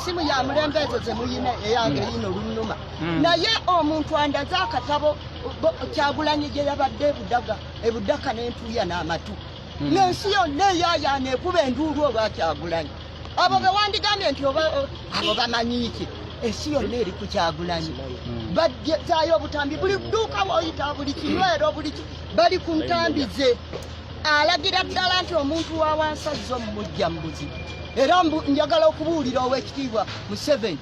simu ya mulembeze ze muyina eyange yino lunuma naye omuntu andaza akatabo Kyagulanyi gye yabadde ebudaka n'entuya n'amatu n'ensi yonna eyaayaana ekuba enduulu olwa Kyagulanyi abo be wandigambye nti abo bamanyiiki ensi yonna eri ku Kyagulanyi bajjaayo obutambi buli dduuka woyita buli kinywero buli bali ku ntambi ze alagira ddala nti omuntu wa wansi azza omumujja mu buzibu era njagala okubuulira ow'ekitiibwa Museveni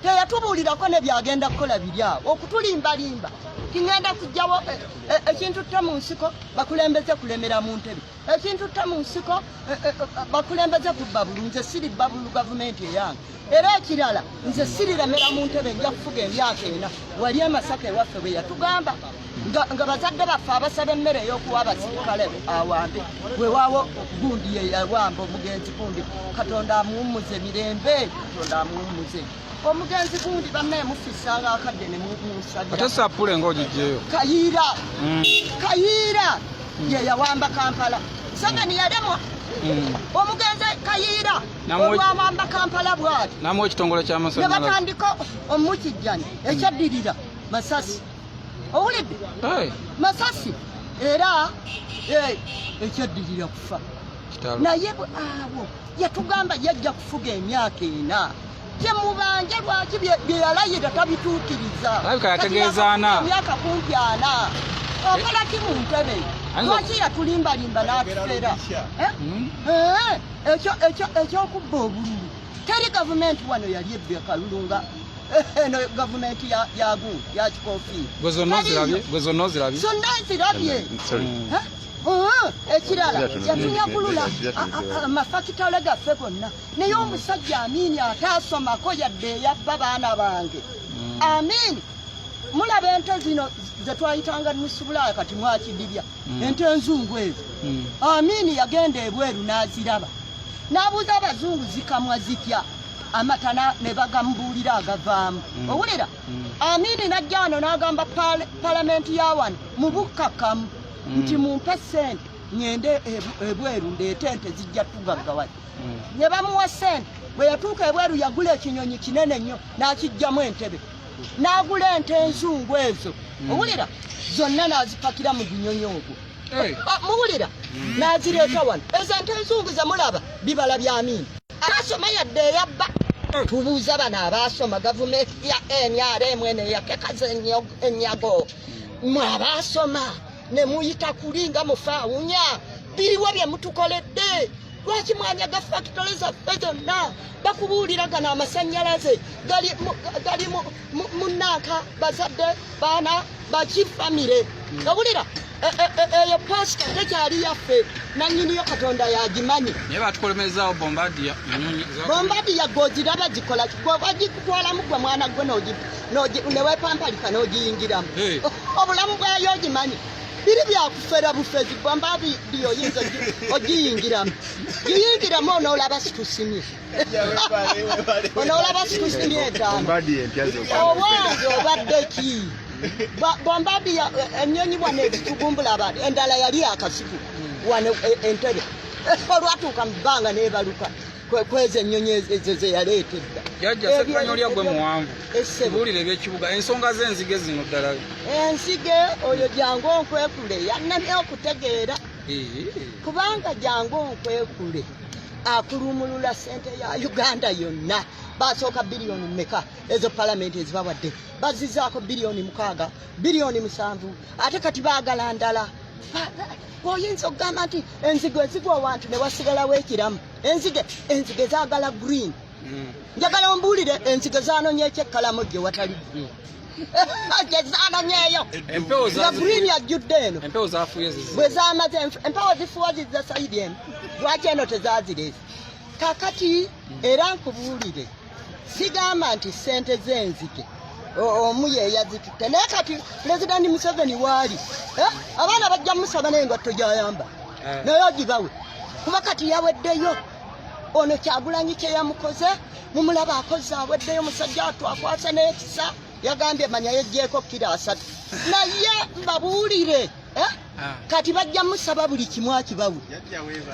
teyatubuulirako ne byagenda kukola biri awo okutulimbalimba tingenda kujjawo ekintu tta mu nsiko bakulembeze kulemera mu ntebe ekintu tta mu nsiko bakulembeze kubba bulu nze siri babulu gavumenti eyange era ekirala nze sirilemera mu ntebe nja kufuga emyaka ena wali Masaka ewaffe bwe yatugamba nga bazadde baffe abasaba emmere ey'okuwa abasirikale awambe weewaawo gundi ye yawamba omugenzi gundi Katonda amuwummuze mirembe Katonda amuwummuze omugenzi gundi bannaye mufisanga akadde ne musabira ate sapule ng'ogijjeyo Kayiira ye yawamba Kampala Museveni yalemwa omugenzi Kayiira olwawamba Kampala bw'ati namwe ekitongole ky'amasannyalaze ne batandika omukijjani ekyaddirira Masasi owulidde Masasi era ekyaddirira kufa naye awo yatugamba yajja kufuga emyaka ena kyemubanja lwaki bye yalayira tabituukiriza yategeezaana emyaka kumpi ana okola ki mu ntebe lwaki yatulimbalimba n'atufera ekyokubba obululu teri gavumenti wano yali ebbe kalulunga eno gavumenti ya Kikoofiira gwe zonna ozirabye zonna nzirabye ekirala yatunyagulula amafakitale gaffe gonna naye omusajja Amini ataasomako yadde eyabba baana bange Amini mulaba ente zino zetwayitanga Nusubulaya kati mwakidibya ente enzungu ezo Amini yagenda ebweru n'aziraba n'abuuza abazungu zikamwa zitya amata ne bagamubuulira agavaamu owulira Amini najja wano n'agamba palamenti ya wano mu bukkakkamu nti mumpe ssente ngende ebweru ndeete ente zijja tugaggawali ne bamuwa ssente bwe yatuuka ebweru yagula ekinyonyi kinene nnyo n'akijjamu entebe n'agula ente enzungu ezo owulira zonna n'azipakira mu gunyonyi ogwo muwulira n'azireeta wano ezo ente enzungu ze mulaba bibala bya Amini abasoma yadde eyabba tubuuza bano abaasoma gavumenti ya NRM ene yakekaza ennyago mwe abaasoma ne muyita kulinga mufaawunya biriwo bye mutukoledde lwaki mwanyaga fakitole zaffe zonna bakubuulira gano amasannyalaze gali munanka bazadde baana bakifamire owulira eyo posita tekyali yaffe nannyiniyo Katonda yagimanyi naye batukolemezaawo bombadiya goziraba zikola bagikutwalamu gwe mwana gwe newepampalika n'ogiyingiramu obulamu bwayo ogimanyi biri byakufera bufezi bombadiya oyinza ogiyingiramu giyingiramu onoolaba situsimye onoolaba situsimye etaano owange obadde ki bombadiya ennyonyi wano ezitugumbula abantu endala yali akasiku wano entebe olwatuuka mu bbanga n'ebaluka kweza ennyonyi ezo ze yaleetedda jajja sekanya olya gwe muwanvu buulire ebyekibuga ensonga z'enzige zino ddala enzige oyo jangu onkwekule yannamye okutegeera kubanga jangu onkwekule akulumulula ssente ya Uganda yonna basooka biliyoni mmeka ezo palamenti ezibawadde bazizaako biliyoni 6 biliyoni 7 ate kati baagala ndala oyinza okugamba nti enzige ezigwa awantu ne wasigalawo ekiramu enzige zaagala green njagala ombuulire enzige zaanonye ekyekkalamu gye watali green gye zaanonyeeyo nga green yajjudde eno bwe zaamaze empewo zifuwa zizza sayidi eno lwaki eno tezazireese kakati era nkubuulire sigamba nti ssente z'enzige omu ye yazitutte naye kati Pulezidenti Museveni waali abaana bajja musaba n'engatto gy'ayamba naye ogibawe kuba kati yaweddeyo ono Kyagulanyi kye yamukoze mumulaba akoze aweddeyo musajja atwakwasa n'ekisa yagambye manya yeggyeko kilo 3 naye mbabuulire kati bajja musaba buli kimu akibawe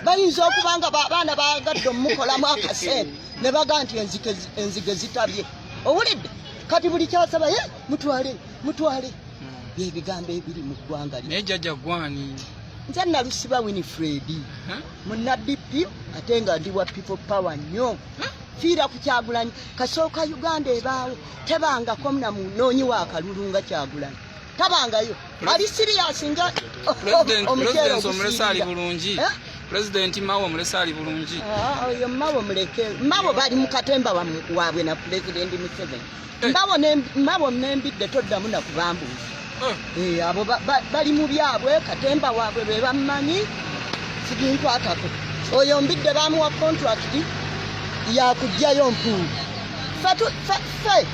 bayinza okuba nga abaana bagadde omukolamu akasente ne baga nti enzige zitabye owulidde kati buli kyasaba mutwale byebigambo ebiri mu ggwanga naye jjajja gwani nze nalusiba Winifred munaddipi ate nga ndi wa people power nnyo fiira ku Kyagulanyi kasooka Uganda ebaawo tebangako na munoonyi wa akalulu nga Kyagulanyi tabangayo ali serious nga omulesali bulungi President Mao omulesali bulungi oyo Mao muleke Mao bali mu katemba waabwe na President Museveni Mao nembidde toddamu na kubambuuza abo bali mu byabwe katemba waabwe be bamanyi siginkwatako oyo mbidde bamuwa contract ya kujjayo mpungu fe